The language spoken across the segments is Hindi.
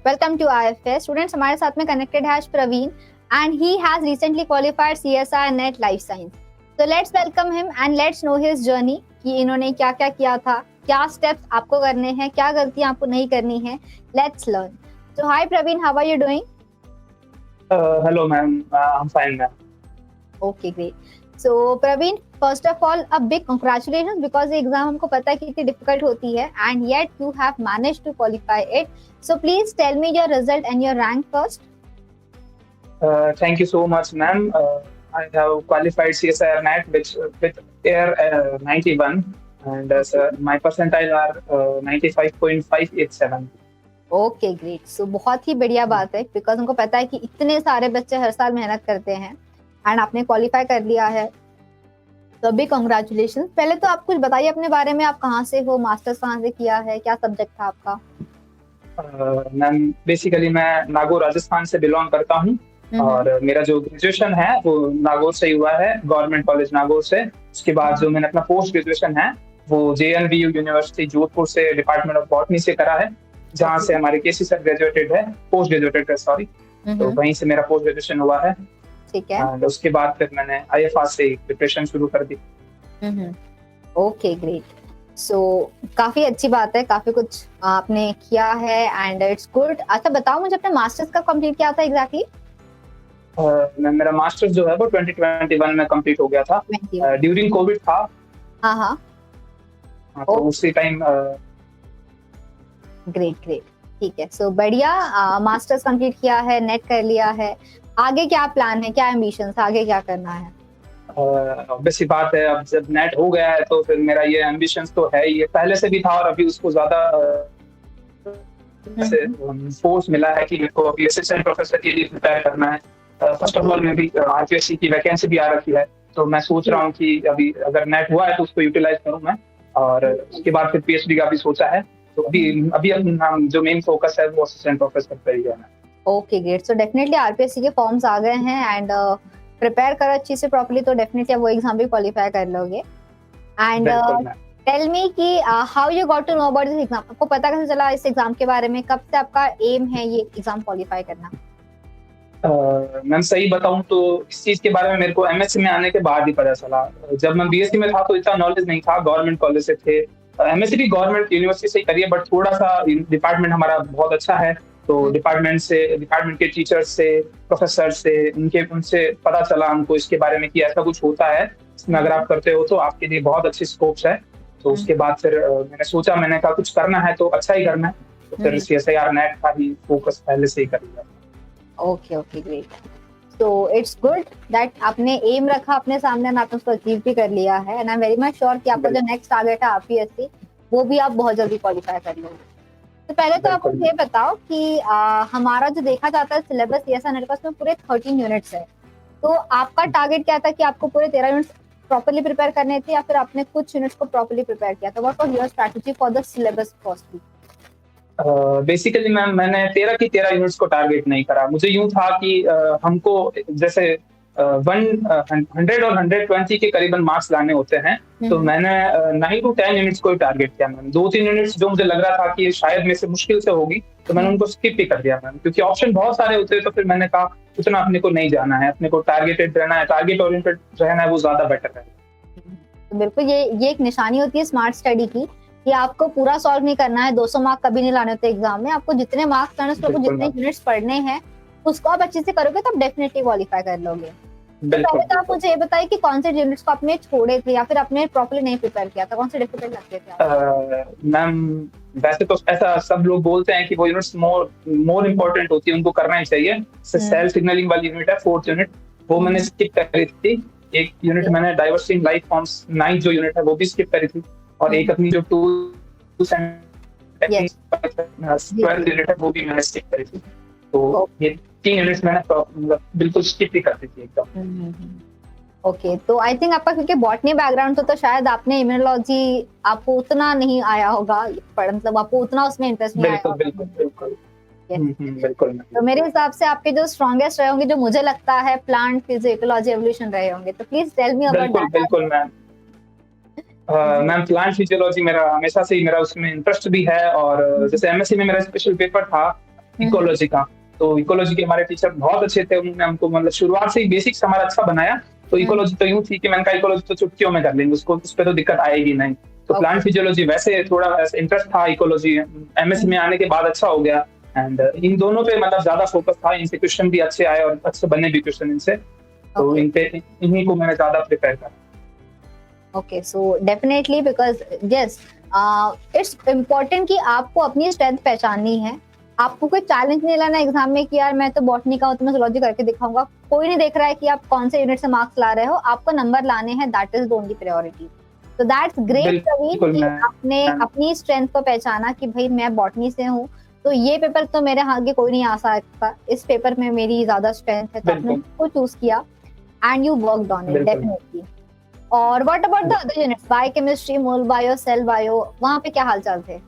Welcome to IFS students. हमारे साथ में कनेक्टेड है Praveen and he has recently qualified CSR net life science. तो let's welcome him and let's know his journey कि इन्होंने क्या क्या किया था, क्या स्टेप्स आपको करने हैं, क्या गलतियां आपको नहीं करनी है। Let's learn. So hi Praveen, how are you doing? Hello, ma'am. I'm fine, ma'am. Okay, great. So Praveen, first of all, a big congratulations because the exam हमको पता है कि कितनी difficult होती है and yet you have managed to qualify it. So please tell me your result and your rank first. Thank you so much, ma'am. I have qualified CSIR NAT with Air 91, and my percentile are 95.587. Okay great. So बहुत ही बढ़िया बात है बिकॉज हमको पता है कि इतने सारे बच्चे हर साल मेहनत करते हैं एंड आपने क्वालिफाई कर लिया है, तो अभी कॉन्ग्रेचुलेशन। पहले तो आप कुछ बताइए अपने बारे में, आप कहाँ से हो, मास्टर्स कहाँ से किया है, क्या सब्जेक्ट था आपका? मैम बेसिकली मैं नागौर राजस्थान से बिलोंग करता हूँ और मेरा जो ग्रेजुएशन है वो नागौर से हुआ है, गवर्नमेंट कॉलेज नागौर से। उसके बाद जो मैंने अपना पोस्ट ग्रेजुएशन है वो JNVU यूनिवर्सिटी जोधपुर से डिपार्टमेंट ऑफ बॉटनी से करा है, जहाँ से हमारे केसी सर ग्रेजुएटेड है, पोस्ट ग्रेजुएटेड है सॉरी। तो वहीं से मेरा पोस्ट ग्रेजुएशन हुआ है। ठीक है। और उसके बाद फिर मैंने IFR से प्रिपरेशन शुरू कर दी। Okay great. सो काफी अच्छी बात है, काफी कुछ आपने किया है एंड इट्स गुड। अच्छा बताओ मुझे, अपने मास्टर्स कब कंप्लीट किया था एग्जैक्टली? मेरा मास्टर्स जो है वो 2021 में कंप्लीट हो गया था, ड्यूरिंग कोविड था। हाँ, तो उसी टाइम। ग्रेट ग्रेट, ठीक है। सो बढ़िया, मास्टर्स कंप्लीट किया है, नेट कर लिया है। आगे क्या प्लान है, क्या एम्बिशंस, आगे क्या करना है? ऑब्वियस बात है, अब जब नेट हो गया है तो फिर मेरा ये एम्बिशंस तो है ही, पहले से भी था और अभी उसको ज्यादा फोर्स मिला है कि मेरे को अभी असिस्टेंट प्रोफेसर के लिए प्रिपेयर करना है। फर्स्ट ऑफ ऑल मैं भी RPSC की वैकेंसी भी आ रखी है, तो मैं सोच रहा हूँ कि अभी अगर नेट हुआ है तो उसको यूटिलाइज करूँ मैं, और उसके बाद फिर PhD का भी सोचा है। तो अभी जो मेन फोकस है वो असिस्टेंट प्रोफेसर पर ही है। Okay great. So definitely RPSC के फॉर्म्स आ गए हैं एंड प्रिपेयर करो अच्छी से प्रॉपर्ली, तो डेफिनेटली आप वो एग्जाम भी क्वालिफाई कर लोगे। एंड टेल मी कि how you got to know about this exam, आपको पता कैसे चला इस एग्जाम के बारे में, कब से आपका एम है ये एग्जाम क्वालिफाई करना? मैम सही बताऊं तो इस चीज के बारे में मेरे को MSc में आने के बाद ही पता चला। जब मैं BSc में था तो इतना नॉलेज नहीं था, गवर्नमेंट कॉलेज से थे। MSc भी गवर्नमेंट यूनिवर्सिटी से ही करी है, बट थोड़ा सा डिपार्टमेंट हमारा बहुत अच्छा है, तो डिपार्टमेंट के टीचर्स से, प्रोफेसर से, उनसे पता चला हमको इसके बारे में कि ऐसा कुछ होता है, इसमें अगर आप करते हो तो आपके लिए बहुत अच्छी स्कोप्स है। तो उसके बाद फिर मैंने सोचा, मैंने कहा कुछ करना है तो अच्छा ही करना है, तो फिर CSIR नेट का ही फोकस पहले से ही कर लिया। Okay okay great. So it's good that आपने एम रखा अपने सामने और आपने उसको अचीव भी कर लिया है and I am very much sure कि आपका जो नेक्स्ट टारगेट है RPSC वो भी आप बहुत जल्दी क्वालिफाई कर लोगे। तो पहले तो आप मुझे ये बताओ कि हमारा जो देखा जाता है सिलेबस CSIR नेट का, उसमें पूरे 13 यूनिट्स है, तो आपका टारगेट क्या था कि आपको पूरे 13 यूनिट्स प्रॉपर्ली प्रिपेयर करने थे या फिर आपने कुछ यूनिट्स को प्रॉपर्ली प्रिपेयर किया था? What was your strategy for the syllabus firstly? Basically ma'am मैंने 13 की 13 यूनिट्स को टारगेट नहीं करा। मुझे यूं था कि हमको जैसे 100 और 120 के करीबन मार्क्स लाने होते हैं, तो मैंने 9 to 10 यूनिट्स को ही टारगेट किया मैम। 2-3 यूनिट्स जो मुझे लग रहा था कि शायद में से मुश्किल से होगी, तो मैंने उनको स्किप भी कर दिया मैम, क्योंकि ऑप्शन बहुत सारे होते हैं। तो फिर मैंने कहा उतना अपने को नहीं जाना है, अपने को टारगेटेड रहना है, टारगेट ओरिएंटेड रहना है, वो ज्यादा बेटर है। तो बिल्कुल ये एक निशानी होती है स्मार्ट स्टडी की कि आपको पूरा सॉल्व नहीं करना है, 200 मार्क्स कभी नहीं लाने होते एग्जाम में। आपको जितने मार्क्स लाने हैं, जितने यूनिट्स पढ़ने हैं, उसको आप अच्छे से करोगे तो आप डेफिनेटली क्वालिफाई कर लोगे। तो पहले तो आप मुझे ये बताइए कि कौन से यूनिट्स को आपने छोड़े थे या फिर आपने प्रॉपर्ली नहीं प्रिपेयर किया था, कौन से डिफिकल्ट लगते थे? मैम वैसे तो ऐसा सब लोग बोलते हैं कि वो यूनिट्स मोर इम्पोर्टेंट होती है, उनको करना ही चाहिए। सेल सिग्नलिंग वाली यूनिट है 4th यूनिट, वो मैंने स्किप करी थी। एक यूनिट मैंने डाइवर्सिंग लाइफ फॉर्म्स 9th जो यूनिट है वो भी स्किप करी थी, और एक अपनी जो tools and techniques 12th unit है वो भी मैंने स्किप करी थी। तो ये 3 यूनिट्स मैंने बिल्कुल स्किप ही कर दी थी एकदम। ओके, तो आई थिंक आपका क्योंकि बॉटनी बैकग्राउंड तो शायद आपने इम्यूनोलॉजी आपको उतना नहीं आया होगा, मतलब आपको उतना उसमें इंटरेस्ट नहीं आया होगा। बिल्कुल। तो मेरे हिसाब से आपके जो स्ट्रॉन्गेस्ट रहे होंगे, जो मुझे लगता है, प्लांट फिजियोलॉजी एवोल्यूशन रहे होंगे। तो please tell me about that. बिल्कुल मैम। मैम प्लांट फिजियोलॉजी मेरा हमेशा से ही, मेरा उसमें इंटरेस्ट भी है, और जैसे MSc में मेरा स्पेशल पेपर था इकोलॉजी का। तो इकोलॉजी के हमारे टीचर बहुत अच्छे थे, उन्होंने हमको मतलब शुरुआत से ही बेसिक्स हमारा अच्छा बनाया। तो इकोलॉजी तो यूं थी कि मैंने कहा इकोलॉजी तो चुटकियों में कर लेंगे, उसको उस पे तो दिक्कत आएगी नहीं। तो प्लांट फिजियोलॉजी वैसे थोड़ा इंटरेस्ट था, इकोलॉजी एमएससी में आने के बाद अच्छा हो गया। एंड इन दोनों पे मतलब ज्यादा फोकस था, इनसे क्वेश्चन भी अच्छे आए और अच्छे बने भी क्वेश्चन इनसे। तो Okay. इन पे इन्हीं को मैंने ज्यादा प्रिपेयर करा। Okay, so definitely because yes it's important कि आपको अपनी स्ट्रेंथ पहचाननी है। आपको कोई चैलेंज नहीं लेना एग्जाम में कि यार मैं तो बॉटनी का हूं तो मैं जूलॉजी करके दिखाऊंगा। कोई नहीं देख रहा है कि आप कौन से यूनिट से मार्क्स ला रहे हो, आपको नंबर लाने हैं, that is the only priority. तो दैट्स ग्रेट प्रवीण बिल्कुल कि मैं आपने अपनी स्ट्रेंथ को पहचाना कि भाई मैं बॉटनी से हूँ, तो ये पेपर तो मेरे आगे कोई नहीं आ सकता, इस पेपर में मेरी ज्यादा स्ट्रेंथ है, तो आपने बिल्कुल उसको चूज किया and you worked on it बिल्कुल। डेफिनेटली। और what about the other units, biochemistry, mol bio, cell bio, वहां पे क्या हालचाल थे?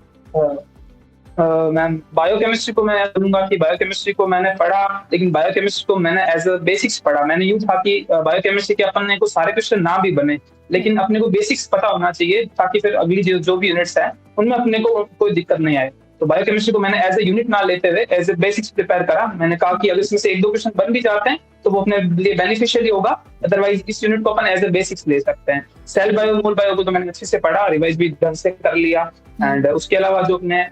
मैम बायोकेमिस्ट्री को मैं बोलूंगा कि बायोकेमिस्ट्री को मैंने पढ़ा, लेकिन बायोकेमिस्ट्री को मैंने एज अ बेसिक्स पढ़ा। मैंने यूं था कि बायोकेमिस्ट्री के अपन को सारे क्वेश्चन ना भी बने, लेकिन अपने को बेसिक्स पता होना चाहिए, ताकि फिर अगली जो भी यूनिट्स है उनमें अपने को कोई दिक्कत नहीं आए। तो बायोकेमिस्ट्री को मैंने एज ए यूनिट ना लेते हुए एज ए बेसिक्स प्रिपेयर करा। मैंने कहा कि अगर इसमें से एक दो क्वेश्चन बन भी जाते हैं तो वो अपने लिए बेनिफिशियली होगा, अदरवाइज इस यूनिट को अपन एज ए बेसिक्स ले सकते हैं। सेल बायो, मोल बायो को तो मैंने अच्छे से पढ़ा, रिवाइज भी ढंग से कर लिया। एंड उसके अलावा जो अपने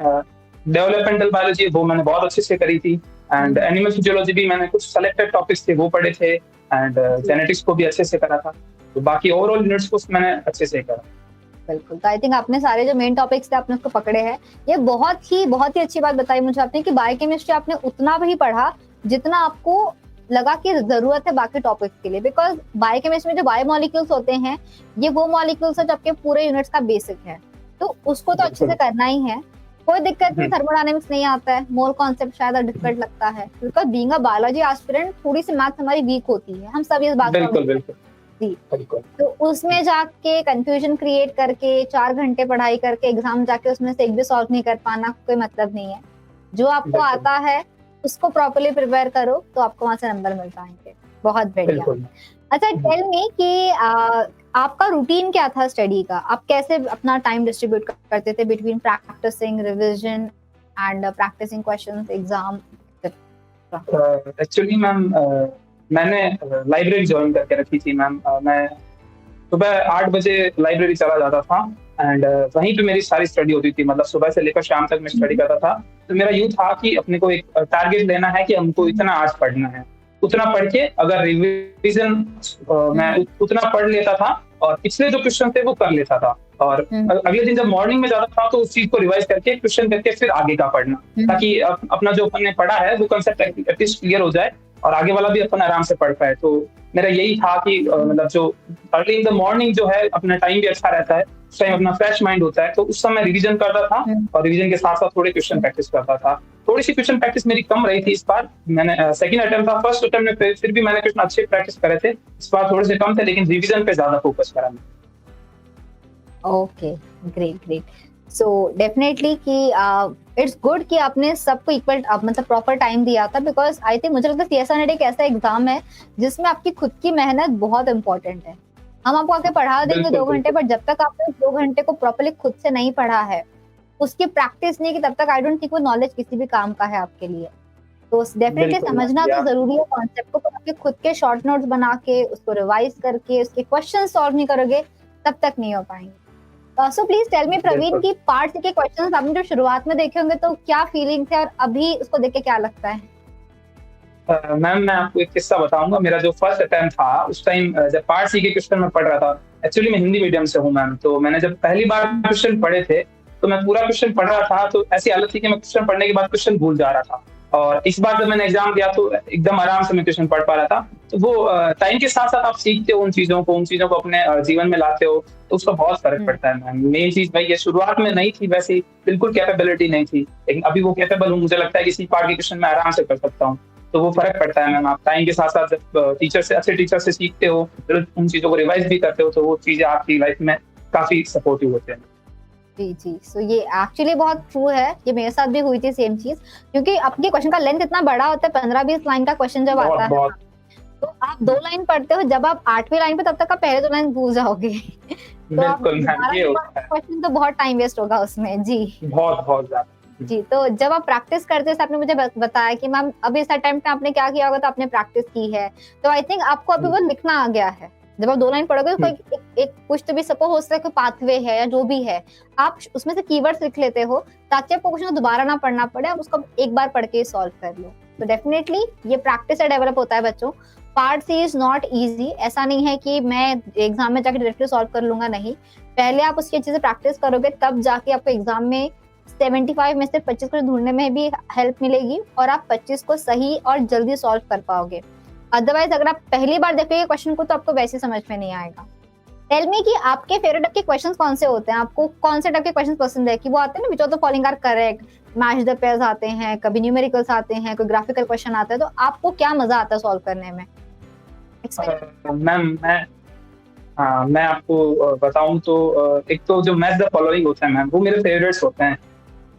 डेवलपमेंटल बायोलॉजी वो मैंने बहुत अच्छे से करी थी। एंड एनिमल फिजियोलॉजी भी मैंने कुछ सेलेक्टेड टॉपिक्स थे वो पढ़े थे। एंड जेनेटिक्स को भी अच्छे से करा था। तो बाकी ओवरऑल यूनिट्स को मैंने अच्छे से करा। बिल्कुल, तो आई थिंक आपने सारे जो मेन टॉपिक्स थे आपने उसको पकड़े हैं। ये बहुत ही अच्छी बात बताई मुझे आपने कि बायोकेमिस्ट्री आपने उतना भी पढ़ा जितना आपको लगा कि जरूरत है बाकी टॉपिक्स के लिए, बिकॉज बायोकेमिस्ट्री में जो बायोमोलिक्यूल्स होते हैं ये वो मॉलिक्यूल्स है जो आपके पूरे यूनिट्स का बेसिक है, तो उसको तो अच्छे से करना ही है। कोई दिक्कत नहीं, थर्मोडायनेमिक्स नहीं आता है, मोल कॉन्सेप्ट शायद डिफिकल्ट लगता है, because being a biology aspirant थोड़ी सी मैथ्स हमारी वीक होती है, हम सब इस बात बिल्कुल बिल्कुल जी। बिल्कुल। तो उसमें जाके कंफ्यूजन क्रिएट करके 4 घंटे पढ़ाई करके एग्जाम जाके उसमें से एक भी सॉल्व नहीं कर पाना कोई मतलब नहीं है। जो आपको आता है उसको प्रॉपर्ली प्रिपेयर करो तो आपको वहां से नंबर मिल पाएंगे। बहुत बढ़िया। अच्छा, टेल मी कि आपका रूटीन क्या था स्टडी का? आप कैसे अपना टाइम डिस्ट्रीब्यूट करते थे between practising, revision and practising questions, exam? Actually ma'am मैंने लाइब्रेरी ज्वाइन करके रखी थी मैम। मैं सुबह 8 बजे लाइब्रेरी चला जाता था एंड वहीं पे मेरी सारी स्टडी होती थी। मतलब सुबह से लेकर शाम तक मैं स्टडी करता था। तो मेरा यूं था कि अपने को एक टारगेट लेना है कि हमको इतना आज पढ़ना है, उतना पढ़ के अगर रिवीजन मैं उतना पढ़ लेता था और पिछले जो क्वेश्चन थे वो कर लेता था। और अगले दिन जब मॉर्निंग में जाता था तो उस चीज को रिवाइज करके क्वेश्चन करके फिर आगे का पढ़ना, ताकि अपना जो अपन ने पढ़ा है वो कंसेप्ट एटलीस्ट क्लियर हो जाए और आगे वाला भी अपन आराम से पढ़ पाए। तो मेरा यही था कि मतलब जो अर्ली इन द मॉर्निंग जो है अपना टाइम भी अच्छा रहता है, उस टाइम अपना फ्रेश माइंड होता है, तो उस समय रिवीजन करता था और रिवीजन के साथ साथ थोड़े क्वेश्चन प्रैक्टिस करता था। थोड़ी सी क्वेश्चन प्रैक्टिस मेरी कम रही थी इस बार। मैंने सेकंड अटेम्प्ट था, फर्स्ट अटेम्प्ट में फिर भी मैंने क्वेश्चन अच्छे प्रैक्टिस करे थे। इस बार थोड़े से कम थे, लेकिन रिवीजन पे ज्यादा फोकस करा मैं। Okay, great. सो डेफिनेटली कि इट्स गुड कि आपने सबको इक्वल मतलब प्रॉपर टाइम दिया था, बिकॉज आई थिंक मुझे लगता है सीएसआर एक ऐसा एग्जाम है जिसमें आपकी खुद की मेहनत बहुत इंपॉर्टेंट है। हम आपको आके पढ़ा देंगे 2 घंटे, बट जब तक आपने 2 घंटे को प्रॉपर्ली खुद से नहीं पढ़ा है, उसकी प्रैक्टिस नहीं की, तब तक आई डोंट थिंक वो नॉलेज किसी भी काम का है आपके लिए। तो डेफिनेटली समझना तो जरूरी है कॉन्सेप्ट को, आपके खुद के शॉर्ट नोट्स बना के उसको रिवाइज करके उसके क्वेश्चन सॉल्व नहीं करोगे तब तक नहीं हो पाएंगे। So please tell me Praveen की पार्ट के क्वेश्चंस आपने जो शुरुआत में देखे होंगे तो क्या फीलिंग थे और अभी उसको देख के क्या लगता है? मैम मैं आपको एक किस्सा बताऊंगा। मेरा जो फर्स्ट अटेम्प्ट था उस टाइम जब पार्ट सी के क्वेश्चन में पढ़ रहा था, एक्चुअली मैं हिंदी मीडियम से हूँ मैम, तो मैंने जब पहली बार क्वेश्चन पढ़े थे तो मैं पूरा क्वेश्चन पढ़ रहा था, तो ऐसी हालत थी कि मैं क्वेश्चन पढ़ने के बाद क्वेश्चन भूल जा रहा था। और इस बार जब मैंने एग्जाम दिया तो एकदम आराम से मैं क्वेश्चन पढ़ पा रहा था। तो वो टाइम के साथ साथ आप सीखते हो उन चीजों को अपने जीवन में लाते हो, तो उसका बहुत फर्क पड़ता है मैम। मेन चीज भाई ये शुरुआत में नहीं थी, वैसे बिल्कुल कैपेबिलिटी नहीं थी, लेकिन अभी वो कैपेबल हूँ। मुझे लगता है कि इसी पार्ट के क्वेश्चन मैं आराम से कर सकता हूँ। तो वो फर्क पड़ता है मैम। आप टाइम के साथ साथ जब अच्छे टीचर से सीखते हो, फिर उन चीजों को रिवाइज भी करते हो, तो वो चीजें आपकी लाइफ में काफी सपोर्टिव होते हैं। जी। सो ये एक्चुअली बहुत ट्रू है, ये मेरे साथ भी हुई थी सेम चीज, क्योंकि आपके क्वेश्चन का लेंथ इतना बड़ा होता है, 15-20 लाइन का क्वेश्चन जब आता है तो आप 2 लाइन पढ़ते हो, जब आप 8वीं लाइन पे तब तक आप पहले 2 लाइन भूल जाओगे। तो आप क्वेश्चन तो बहुत टाइम वेस्ट होगा उसमें। जी, बहुत ज्यादा। जी, तो जब आप प्रैक्टिस करते हैं, आपने मुझे बताया कि मैम अभी इस अटेम्प्ट में आपने क्या किया होगा, तो आपने प्रैक्टिस की है। तो आई थिंक आपको अभी वो लिखना आ गया है। जब आप 2 लाइन पढ़ोगे तो एक कुछ तो भी सपोज़ हो सकता है कि पाथवे है या जो भी है, आप उसमें से कीवर्ड्स लिख लेते हो ताकि आपको क्वेश्चन को दोबारा ना पढ़ना पड़े, आप उसको एक बार पढ़ के सॉल्व कर लो। तो डेफिनिटली ये प्रैक्टिस से डेवलप होता है बच्चों। Part C is not easy, ऐसा नहीं है कि मैं एग्ज़ाम में जाके डायरेक्टली सॉल्व कर लूँगा, नहीं। पहले आप उसकी अच्छे से प्रैक्टिस करोगे, तब जाके आपको एग्ज़ाम में 75 में से 25 को ढूँढने में भी हेल्प मिलेगी और आप 25 को सही और जल्दी सॉल्व कर पाओगे। अदरवाइज़ अगर आप पहली बार देखोगे क्वेश्चन को, तो आपको वैसे समझ में नहीं आएगा। टेल मी कि आपके फेवरेट टाइप के क्वेश्चंस कौन से होते हैं? आपको कौन से टाइप के क्वेश्चंस पसंद है? कि वो आते हैं ना, which of the following are correct, match the pairs आते हैं, कभी न्यूमेरिकल्स आते हैं, कोई ग्राफिकल क्वेश्चन आता है, तो आपको क्या मजा आता है सॉल्व करने में? मैम मैं आपको बताऊं तो एक तो जो मैच द फॉलोइंग होता है मैम, वो मेरे फेवरेट्स होते हैं,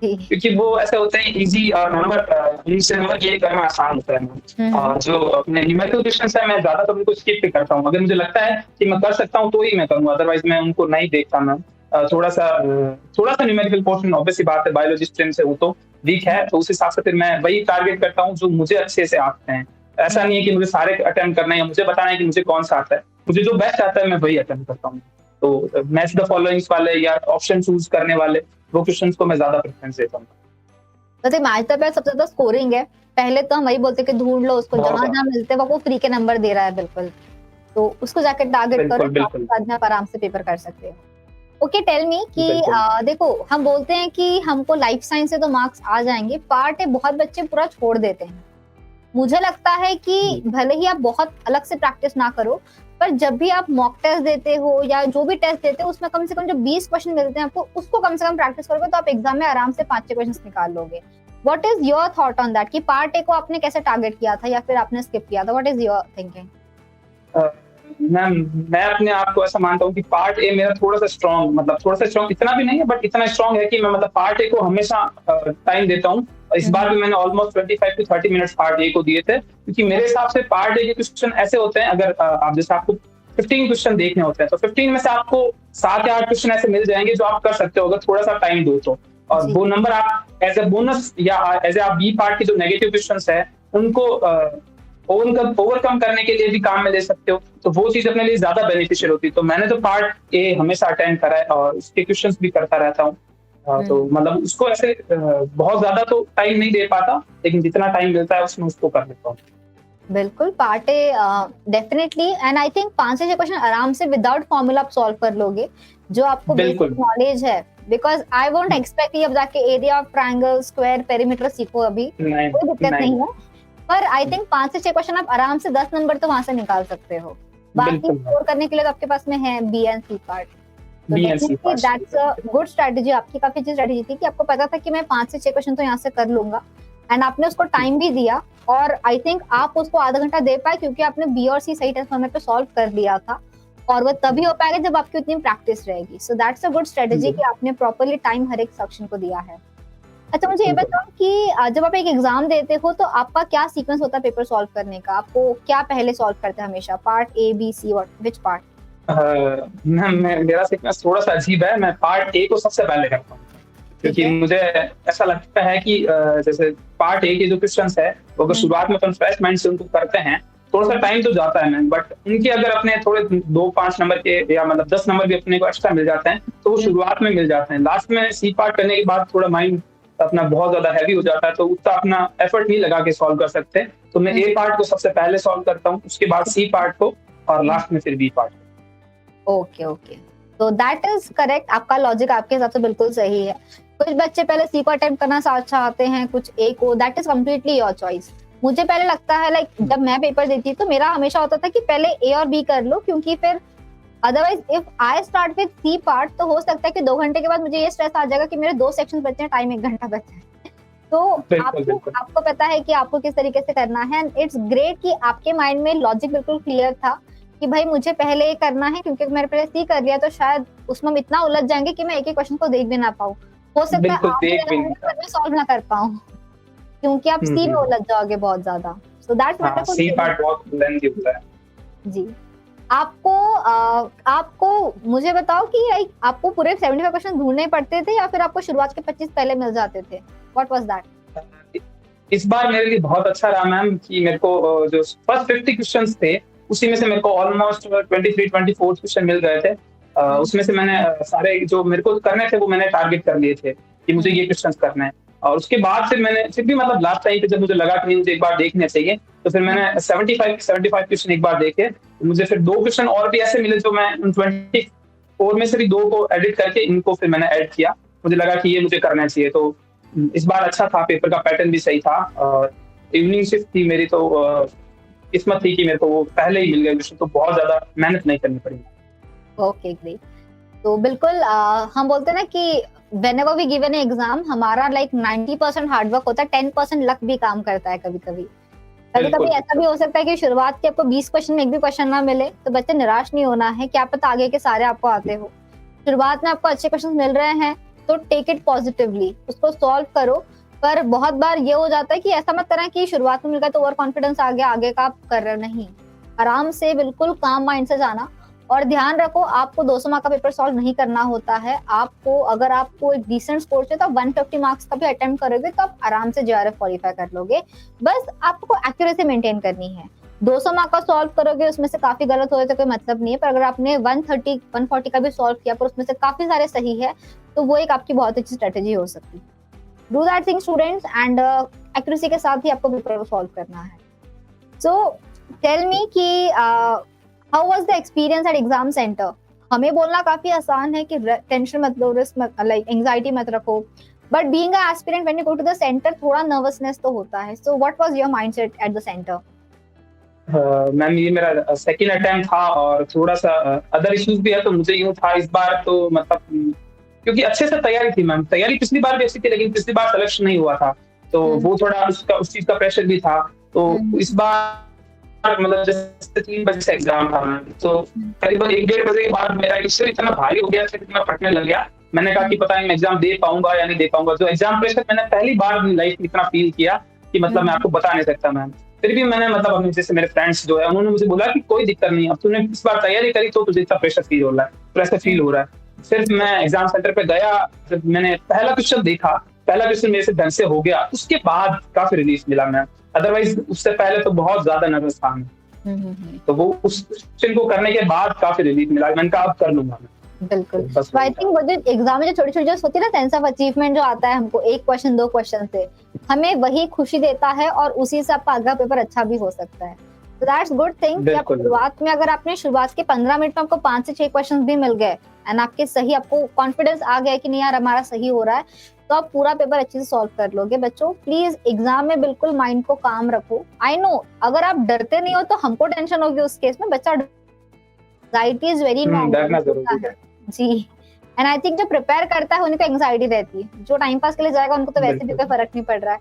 क्योंकि वो ऐसे होते हैं इजी और इनसे नंबर गेन करना आसान होता है। और जो अपने न्यूमेरिकल क्वेश्चंस है, मैं ज्यादातर उनको स्किप भी करता हूँ। अगर मुझे लगता है कि मैं कर सकता हूँ तो ही मैं करूँगा, अदरवाइज मैं उनको नहीं देखता मैम। थोड़ा सा न्यूमेरिकल पोर्शन ऑब्वियसली बात है, बायोलॉजी स्ट्रीम से वो तो वीक है, तो उस हिसाब से फिर मैं वही टारगेट करता हूँ जो मुझे अच्छे से आते हैं। ऐसा नहीं है कि मुझे सारे अटेम्प्ट करना है या मुझे बताना है कि मुझे कौन सा आता है। मुझे जो बेस्ट आता है मैं वही अटेम्प्ट करता हूँ। तो मैच द फॉलोइंग्स वाले या ऑप्शन चूज करने वाले वो क्वेश्चंस को मैं ज्यादा प्रेफरेंस देता हूँ। वैसे मैच द पेयर सबसे ज्यादा स्कोरिंग है। पहले तो हम वही बोलते हैं कि ढूंढ लो उसको, जहां जहां मिलते हैं वो फ्री के नंबर दे रहा है, बिल्कुल। तो उसको जाके टारगेट करो, बिल्कुल बाद में आप आराम से पेपर कर सकते हो। ओके, टेल मी कि देखो, हम बोलते हैं कि हमको लाइफ साइंस से तो मार्क्स आ जाएंगे, पार्ट है बहुत बच्चे पूरा छोड़ देते हैं। मुझे लगता है कि भले ही आप बहुत अलग से प्रैक्टिस ना करो, पर जब भी आप मॉक टेस्ट देते हो या जो भी टेस्ट देते हो, उसमें कम से कम जो 20 क्वेश्चन मिलते हैं आपको, उसको कम से कम प्रैक्टिस करोगे तो आप एग्जाम में आराम से 5-6 क्वेश्चन निकाल लोगे। What is your thought on that कि पार्ट ए को आपने कैसे टारगेट किया था या फिर आपने स्किप किया था? What is your thinking? Ma'am मैं अपने आप को ऐसा मानता हूँ कि पार्ट ए मेरा थोड़ा सा स्ट्रॉन्ग, इतना भी नहीं है बट इतना स्ट्रॉन्ग है कि मैं मतलब पार्ट ए को हमेशा टाइम देता हूँ। इस बार भी मैंने almost 25 to 30 minutes part A को दिए थे, क्योंकि मेरे हिसाब से पार्ट ए के क्वेश्चन ऐसे होते हैं, अगर आप जैसे आपको 15 क्वेश्चन देखने होते हैं, तो 15 में से आपको 7 या 8 क्वेश्चन ऐसे मिल जाएंगे जो आप कर सकते हो अगर थोड़ा सा टाइम दो तो। और वो नंबर आप एज ए बोनस या एज ए आप बी पार्ट के जो नेगेटिव क्वेश्चंस है उनको ओवरकम करने के लिए भी काम में ले सकते हो, तो वो चीज अपने लिए ज्यादा बेनिफिशियल होती है। तो मैंने तो पार्ट ए हमेशा अटेंड करा है और उसके क्वेश्चंस भी करता रहता हूँ। तो मतलब उसको ऐसे बहुत ज्यादा तो टाइम नहीं दे पाता, लेकिन जितना टाइम मिलता है उसमें उसको कर लेता हूँ। बिल्कुल, part A definitely, and I think 5 से 6 क्वेश्चन आराम से विदाउट फॉर्मूला आप सॉल्व कर लोगे, जो आपको बेसिक नॉलेज है। बिकॉज आई वोंट एक्सपेक्ट कि अब जाके area of triangle, square, perimeter सीखो, अभी कोई दिक्कत नहीं है, पर आई थिंक 5 से 6 क्वेश्चन आप आराम से 10 नंबर तो वहां से निकाल सकते हो। बाकी स्कोर करने के लिए तो आपके पास में है बी एंड सी पार्ट। तो दैट्स अ गुड स्ट्रेटजी। आपकी काफी अच्छी स्ट्रेटजी थी कि आपको पता था कि मैं 5 से 6 क्वेश्चन तो यहाँ से कर लूंगा, एंड आपने उसको टाइम भी दिया, और आई थिंक आप उसको आधा घंटा दे पाए क्योंकि आपने बी और सी सही समय पे सॉल्व कर लिया था, और वो तभी हो पाएगा जब आपकी उतनी प्रैक्टिस रहेगी। So that's a good strategy कि आपने प्रॉपर्ली टाइम हर एक सेक्शन को दिया है। अच्छा, मुझे ये बताओ कि जब आप एक एग्जाम देते हो तो आपका क्या सीक्वेंस होता है पेपर सॉल्व करने का? आपको क्या पहले सॉल्व करते हैं हमेशा, part A, B, C, which part? मेरा सीक्वेंस थोड़ा सा अजीब है। मैं पार्ट ए को सबसे पहले करता हूँ, क्योंकि मुझे ऐसा लगता है कि जैसे पार्ट ए के जो क्वेश्चंस है वो अगर शुरुआत में अपन फ्रेश माइंड से उनको करते हैं, थोड़ा सा टाइम तो जाता है मैम, बट उनके अगर अपने थोड़े 2-5 नंबर के या मतलब 10 नंबर भी अपने को एक्स्ट्रा मिल जाते हैं तो वो शुरुआत में मिल जाते हैं। लास्ट में सी पार्ट करने के बाद थोड़ा माइंड अपना बहुत ज्यादा हैवी हो जाता है, तो उतना अपना एफर्ट नहीं लगा के सॉल्व कर सकते। तो मैं ए पार्ट को सबसे पहले सॉल्व करता हूँ, उसके बाद सी पार्ट को, और लास्ट में फिर बी पार्ट। ओके ओके, तो दैट इज करेक्ट। आपका लॉजिक आपके हिसाब से बिल्कुल सही है। कुछ बच्चे पहले सी को अटेम्प्ट करना चाहते हैं, कुछ ए को, that is completely your choice. मुझे पहले लगता है लाइक जब मैं पेपर देती तो मेरा हमेशा होता था कि पहले ए और बी कर लो, क्योंकि फिर otherwise if I start with C part तो हो सकता है कि 2 घंटे के बाद मुझे ये स्ट्रेस आ जाएगा कि मेरे 2 सेक्शन बचे हैं, टाइम 1 घंटा बचा है। तो आपको पता है कि आपको किस तरीके से करना है, एंड इट्स ग्रेट कि आपके माइंड में लॉजिक बिल्कुल क्लियर था कि भाई मुझे पहले ये करना है, क्योंकि मैंने पहले सी कर लिया तो शायद उसमें हम इतना उलझ जाएंगे कि मैं एक एक क्वेश्चन को देख भी ना पाऊँ। हो सकता है आप सॉल्व ना कर पाऊँ, क्योंकि आप सी में उलझ जाओगे बहुत ज्यादा। So that's wonderful. C part बहुत लेंथी होता है जी। आपको मुझे बताओ कि आपको पूरे 75 क्वेश्चन ढूंढने पड़ते थे या फिर आपको शुरुआत के 25 पहले मिल जाते थे? What was that? इस बार मेरे लिए बहुत अच्छा रहा मैम कि मेरे को जो फर्स्ट 50 क्वेश्चंस थे उसी में से मेरे को ऑलमोस्ट 23-24 क्वेश्चन मिल गए थे। उसमें से मैंने सारे जो मेरे को करने थे वो मैंने टारगेट कर लिए थे कि मुझे ये क्वेश्चंस करने हैं। और उसके बाद फिर भी मतलब लास्ट टाइम पे जब मुझे लगा कि नहीं मुझे एक बार देखने चाहिए, तो फिर मैंने 75 क्वेश्चन एक बार देखे। मुझे फिर 2 क्वेश्चन और भी ऐसे मिले जो मैं उन 24 में से भी 2 को एडिट करके इनको फिर मैंने ऐड किया। मुझे लगा कि ये मुझे करना चाहिए, तो इस बार अच्छा था, पेपर का पैटर्न भी सही था। इवनिंग शिफ्ट थी मेरी, तो किस्मत थी कि मेरे को वो पहले ही मिल गया क्वेश्चन, तो बहुत ज़्यादा मेहनत नहीं करनी पड़ी। Okay, great. तो बिल्कुल हम बोलते हैं ना कि whenever we give an exam, हमारा लाइक 90% हार्डवर्क होता है, 10% लक भी काम करता है कभी-कभी। कभी-कभी बिल्कुल। ऐसा भी हो सकता है कि शुरुआत के आपको 20 क्वेश्चन में एक भी क्वेश्चन ना मिले, तो बच्चे निराश नहीं होना है, क्या पता आगे के सारे आपको आते हो। शुरुआत में आपको अच्छे क्वेश्चन मिल रहे हैं, तो टेक इट पॉजिटिवली, उसको सॉल्व करो। पर बहुत बार ये हो जाता है कि ऐसा मत करना कि शुरुआत में मिल गया तो ओवर कॉन्फिडेंस आ गया, आगे का आप कर रहे हो, नहीं। आराम से बिल्कुल काम माइंड से जाना, और ध्यान रखो आपको 200 मार्क का पेपर सॉल्व नहीं करना होता है। आपको अगर आपको एक डिसेंट स्कोर चाहिए तो आप 150 मार्क्स का भी अटेम्प्ट करोगे तो आप आराम से जेआरएफ क्वालिफाई कर लोगे। बस आपको एक्यूरेसी मेंटेन करनी है। 200 मार्क का सॉल्व करोगे, उसमें से काफी गलत हो तो कोई मतलब नहीं है, पर अगर आपने 130 140 का भी सॉल्व किया पर उसमें से काफी सारे सही है, तो वो एक आपकी बहुत अच्छी स्ट्रेटेजी हो सकती है। Do that thing students, and accuracy के साथ ही आपको पेपर को सॉल्व करना है। सो टेल मी कि how was the experience at exam centre? हमें बोलना काफी आसान है कि टेंशन मत लो, रिस्क मत, लाइक एंजाइटी मत रखो, but being a aspirant when you go to the centre थोड़ा नर्वसनेस तो होता है। So what was your mindset at the centre? Ma'am ये मेरा सेकंड अटेम्प्ट था और थोड़ा-सा अदर इश्यूज़ भी है, तो मुझे यूँ था इस बार तो मतलब क्योंकि अच्छे से तैयारी थी मैम, तैयारी पिछली बार भी अच्छी थी लेकिन पिछली बार सिलेक्शन नहीं हुआ था, तो वो थोड़ा उस चीज़ का प्रेशर भी था। तो इस बार मतलब जैसे 3 बजे से एग्ज़ाम था मैम, तो करीबन 1 डेढ़ बजे के बाद मेरा इससे इतना भारी हो गया था कि मैं फटने लग गया। मैंने कहा कि पता नहीं मैं एग्ज़ाम दे पाऊँगा या नहीं दे पाऊँगा। जो एग्ज़ाम प्रेशर मैंने पहली बार अपनी लाइफ़ में इतना फ़ील किया कि मतलब मैं आपको बता नहीं सकता मैम। फिर भी मैंने मतलब अपने जैसे मेरे फ्रेंड्स जो है उन्होंने मुझे बोला कि कोई दिक्कत नहीं, अब तूने इस बार तैयारी करी तो तुझे इतना प्रेशर फ़ील हो रहा है, प्रेशर फ़ील हो रहा है। फिर मैं एग्ज़ाम सेंटर पे गया, जब मैंने पहला क्वेश्चन देखा, पहला क्वेश्चन मेरे से ढंग से हो गया, उसके बाद काफ़ी रिलीफ़ मिला मैम। अदरवाइज़ उससे पहले तो बहुत ज़्यादा नर्वस था मैं। तो वो उस क्वेश्चन को करने के बाद काफ़ी रिलीफ़ मिला। मैंने कहा अब कर लूँगा मैं। बिल्कुल। बस तो आई वही था। थिंक वो जो एग्जाम में जो छोटी-छोटी जो होती है ना, सेंस ऑफ अचीवमेंट जो आता है हमको 1 क्वेश्चन 2 क्वेश्चन से, हमें वही खुशी देता है और उसी से आपका अगला पेपर अच्छा भी हो सकता है। तो दैट्स गुड थिंग कि आप बिल्कुल, शुरुआत में, अगर आपने शुरुआत के 15 मिनट में आपको 5 से 6 क्वेश्चंस भी मिल गए एंड आपके सही, आपको कॉन्फिडेंस आ गया कि नहीं यार हमारा सही हो रहा है, तो आप पूरा पेपर अच्छे से सॉल्व कर लोगे। बच्चों प्लीज एग्जाम में बिल्कुल माइंड को काम रखो। आई नो अगर आप डरते नहीं हो तो हमको टेंशन होगी उस केस में, बच्चा एंजाइटी इज वेरी नॉर्मल डरना ज़रूरी है। जी। एंड आई थिंक जो प्रिपेयर करता है उन्हीं को एंजाइटी रहती है, जो टाइम पास के लिए जाएगा उनको तो वैसे भी बिल्कुल। कोई फर्क नहीं पड़ रहा है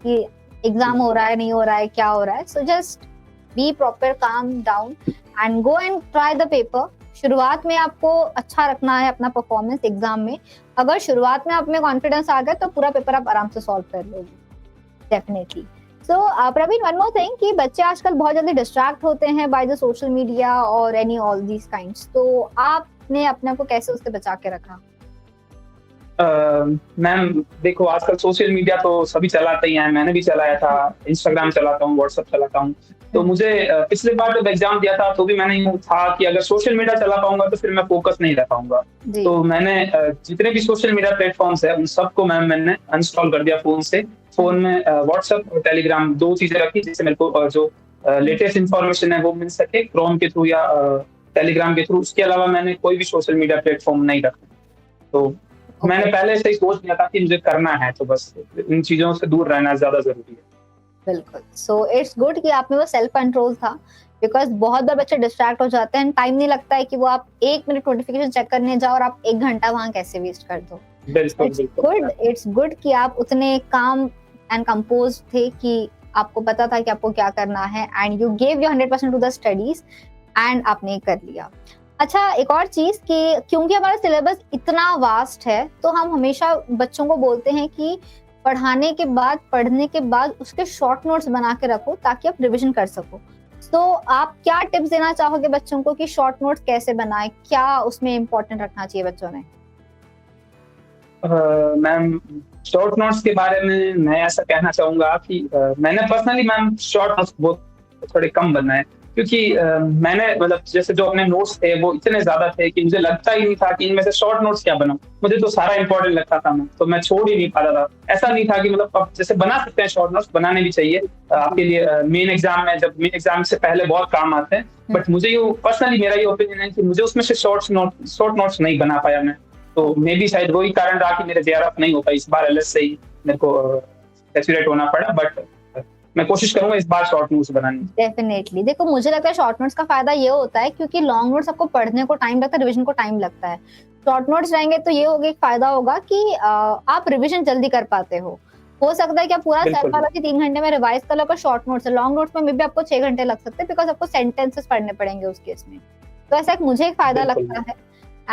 कि एग्जाम हो रहा है नहीं हो रहा है क्या हो रहा है। So just be proper, calm down and go and try the paper. शुरुआत में आपको अच्छा रखना है अपना परफॉर्मेंस एग्जाम में। अगर शुरुआत में आप में कॉन्फिडेंस आ गया तो पूरा पेपर आप आराम से सॉल्व कर लोगे डेफिनेटली। सो प्रवीण, वन मोर थिंग कि बच्चे आजकल बहुत जल्दी डिस्ट्रैक्ट होते हैं बाय द सोशल मीडिया और एनी ऑल दीज काइंड्स, तो आपने अपने आप को कैसे उससे बचा के रखा? मैम देखो आजकल सोशल मीडिया तो सभी चलाते ही हैं, मैंने भी चलाया था, इंस्टाग्राम चलाता हूँ, व्हाट्सएप चलाता हूँ। तो मुझे पिछली बार जब एग्जाम दिया था तो भी मैंने यूँ था कि अगर सोशल मीडिया चला पाऊंगा तो फिर मैं फोकस नहीं रह पाऊंगा। जी। तो मैंने जितने भी सोशल मीडिया प्लेटफॉर्म्स है उन सबको मैंने अनइंस्टॉल कर दिया फोन से। फोन में व्हाट्सएप और टेलीग्राम 2 चीजें रखी जिससे मेरे को जो लेटेस्ट इन्फॉर्मेशन है वो मिल सके क्रोम के थ्रू या टेलीग्राम के थ्रू। उसके अलावा मैंने कोई भी सोशल मीडिया प्लेटफॉर्म नहीं रखा। तो मैंने पहले से ही सोच लिया था कि मुझे करना है, तो बस इन चीज़ों से दूर रहना ज़्यादा ज़रूरी है। बिल्कुल। सो इट्स गुड कि आप में वो सेल्फ कंट्रोल था, बिकॉज़ बहुत बार बच्चे डिस्ट्रैक्ट हो जाते हैं, टाइम नहीं लगता है कि वो आप 1 मिनट नोटिफिकेशन चेक करने जाओ और आप 1 घंटा वहाँ कैसे वेस्ट कर दो। बिल्कुल, बिल्कुल। इट्स गुड कि आप उतने काम एंड कंपोज्ड थे कि आपको पता था कि आपको क्या करना है and you give your 100% to the studies and आपने कर लिया। अच्छा, एक और चीज कि क्योंकि हमारा सिलेबस इतना वास्ट है तो हम हमेशा बच्चों को बोलते हैं कि पढ़ने के बाद उसके शॉर्ट नोट्स बना के रखो ताकि आप रिवीजन कर सको। तो आप क्या टिप्स देना चाहोगे बच्चों को कि शॉर्ट नोट्स कैसे बनाएं, क्या उसमें इम्पोर्टेंट रखना चाहिए बच्चों ने? मैम शॉर्ट नोट्स के बारे में मैं ऐसा कहना चाहूँगा कि मैंने पर्सनली मैम शॉर्ट नोट्स बहुत थोड़े कम बनाए, क्योंकि मैंने मतलब जैसे जो अपने नोट्स थे वो इतने ज़्यादा थे कि मुझे लगता ही नहीं था कि इनमें से शॉर्ट नोट्स क्या बनाऊँ। मुझे तो सारा इम्पोर्टेंट लगता था मैं, तो मैं छोड़ ही नहीं पाता था। ऐसा नहीं था कि मतलब अब जैसे बना सकते हैं शॉर्ट नोट्स, बनाने भी चाहिए आपके लिए मेन एग्ज़ाम में, जब मेन एग्ज़ाम से पहले बहुत काम आते हैं। बट मुझे ये पर्सनली मेरा ये ओपिनियन है कि मुझे उसमें से शॉर्ट नोट्स नहीं बना पाया मैं। तो मे बी शायद वही कारण रहा कि मेरे जेआरएफ नहीं हो पाई इस बार, एलएस से ही मेरे को सैचुरेट होना पड़ा। बट मैं कोशिश करूंगा इस बार शॉर्ट नोट्स बनाने की। डेफिनेटली देखो, मुझे लगता है शॉर्ट नोट्स का फायदा ये होता है क्योंकि लॉन्ग नोट्स आपको पढ़ने को टाइम लगता है, रिवीजन को टाइम लगता है। शॉर्ट नोट्स रहेंगे तो ये होगा, एक फायदा होगा कि आप रिवीजन जल्दी कर पाते हो सकता है कि आप पूरा सेट बिल्कुल वाला कि 3 घंटे में रिवाइज कर लो, पर शॉर्ट नोट्स है, लॉन्ग नोट्स में मे बी आपको 6 घंटे लग सकते हैं, बिकॉज आपको सेंटेंसेस पढ़ने पड़ेंगे उस केस में। तो ऐसा एक मुझे एक फायदा बिल्कुल लगता है।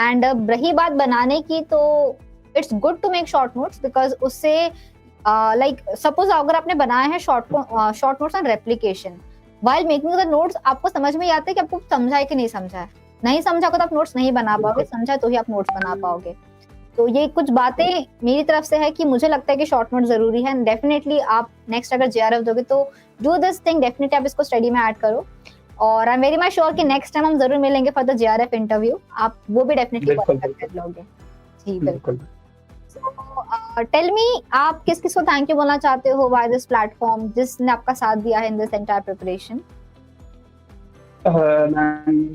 एंड रही बात बनाने की, तो it's good to make short notes, because उससे लाइक सपोज अगर आपने बनाया है short notes on replication, while making the notes आपको समझ में आता है कि आपको समझा है कि नहीं समझा है। नहीं समझा को तो आप नोट्स नहीं बना पाओगे, बिल्कुल समझा तो ही आप नोट्स बना पाओगे। तो ये कुछ बातें मेरी तरफ से है कि मुझे लगता है कि शॉर्ट नोट जरूरी है। डेफिनेटली आप नेक्स्ट अगर जेआरएफ दोगे तो डू दिस थिंग, डेफिनेटली आप इसको स्टडी में ऐड करो। और I am very much sure कि नेक्स्ट टाइम हम जरूर मिलेंगे फॉर द जेआरएफ इंटरव्यू, आप वो भी डेफिनेटली बिल्कुल क्वालिफाई कर लोगे। जी बिल्कुल। बिल्कुल। टेल मी, आप किस किस को थैंक यू बोलना चाहते हो बाय दिस प्लेटफॉर्म, जिसने आपका साथ दिया है in this entire preparation? Ma'am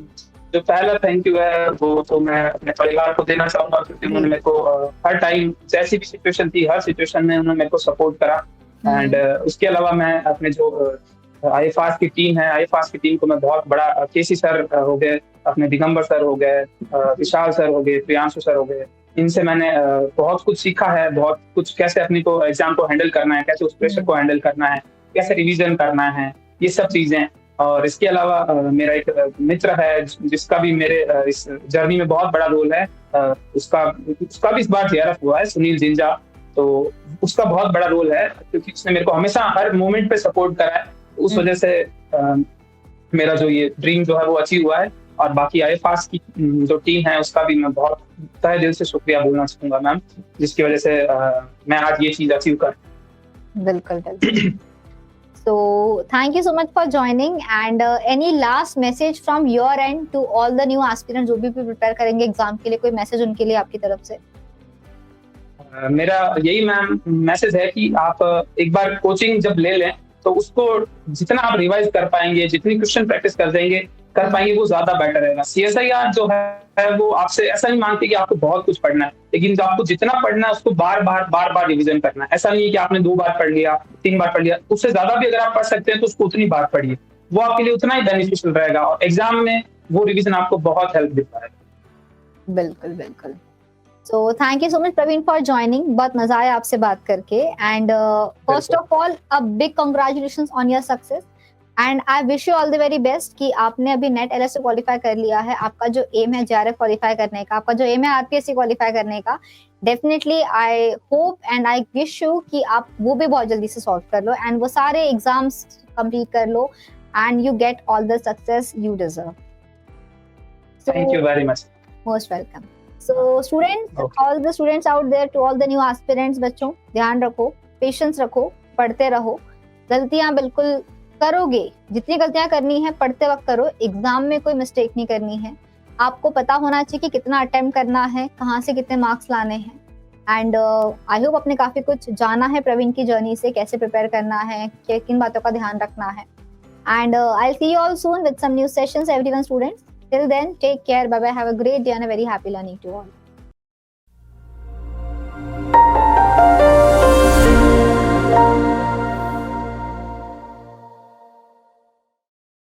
जो पहला थैंक यू है वो तो मैं अपने परिवार को देना चाहूंगा, क्योंकि उन्होंने मेरे को हर टाइम जैसी भी सिचुएशन थी, हर सिचुएशन में उन्होंने मेरे को सपोर्ट करा। एंड उसके अलावा मैं अपने जो आईएफआरस की टीम है, आईएफआरस की टीम को मैं बहुत बड़ा, केसी सर हो गए, अपने दिगंबर सर हो गए, विशाल सर हो गए, प्रियांशु सर हो गए, इनसे मैंने बहुत कुछ सीखा है। बहुत कुछ कैसे अपनी को एग्जाम को हैंडल करना है, कैसे उस प्रेशर को हैंडल करना है, कैसे रिवीजन करना है, ये सब चीजें। और इसके अलावा मेरा एक मित्र है जिसका भी मेरे इस जर्नी में बहुत बड़ा रोल है। उसका उसका भी इस बार जेआरएफ हुआ है, सुनील जिंजा। तो उसका बहुत बड़ा रोल है, क्योंकि उसने मेरे को हमेशा हर मोमेंट पे सपोर्ट करा है। उस वजह से मेरा जो ये ड्रीम जो है वो अचीव हुआ है। और बाकी आईएफआरस की जो टीम है उसका भी मैं बहुत तहे दिल से शुक्रिया बोलना चाहूंगा मैम, जिसकी वजह से मैं आज ये चीज अचीव कर। बिल्कुल बिल्कुल। So thank you so much for joining, and any last message from your end to all the new aspirants जो भी prepare करेंगे एग्जाम के लिए, कोई मैसेज उनके लिए आपकी तरफ से? मेरा यही मैम मैसेज है कि आप एक बार कोचिंग जब ले लें तो उसको जितना आप रिवाइज कर पाएंगे, जितनी क्वेश्चन प्रैक्टिस कर पाएंगे वो ज्यादा बेटर रहेगा। सीएसआईआर जो है वो आपसे ऐसा नहीं मांगती कि आपको बहुत कुछ पढ़ना है, लेकिन जो आपको जितना पढ़ना है उसको बार बार रिवीजन करना है। ऐसा नहीं है कि आपने 2 बार पढ़ लिया, 3 बार पढ़ लिया, उससे ज्यादा भी अगर आप पढ़ सकते हैं तो उसको उतनी बार पढ़िए, वो आपके लिए उतना ही बेनिफिशियल रहेगा और एग्जाम में वो रिवीजन आपको बहुत हेल्प दे पाएगा। बिल्कुल बिल्कुल। So thank you so much Praveen for joining, बहुत मजा आया आपसे बात करके। And first of all a big congratulations on your success, and I wish you all the very best कि आपने अभी नेट एलएस से क्वालिफाई कर लिया है। आपका जो एम है जेआरएफ क्वालिफाई करने का, आपका जो एम है आरपीएससी क्वालिफाई करने का, definitely I hope and I wish you कि आप वो भी बहुत जल्दी से सॉल्व कर लो एंड वो सारे एग्जाम्स कंप्लीट कर लो and you get all the success you deserve. Thank you very much. Most welcome. So students, all the students out there, to all the new aspirants, बच्चों ध्यान रखो, पेशेंस रखो, पढ़ते रहो। गलतियां बिल्कुल करोगे, जितनी गलतियां करनी है पढ़ते वक्त करो, एग्जाम में कोई मिस्टेक नहीं करनी है। आपको पता होना चाहिए कि कितना अटेम्प्ट करना है, कहाँ से कितने मार्क्स लाने हैं। एंड आई होप आपने काफी कुछ जाना है प्रवीण की जर्नी से, कैसे प्रिपेयर करना है, किन बातों का ध्यान रखना है। And I'll see you all soon with some new sessions, everyone students. Till then, take care. Bye bye. Have a great day and a very happy learning to all.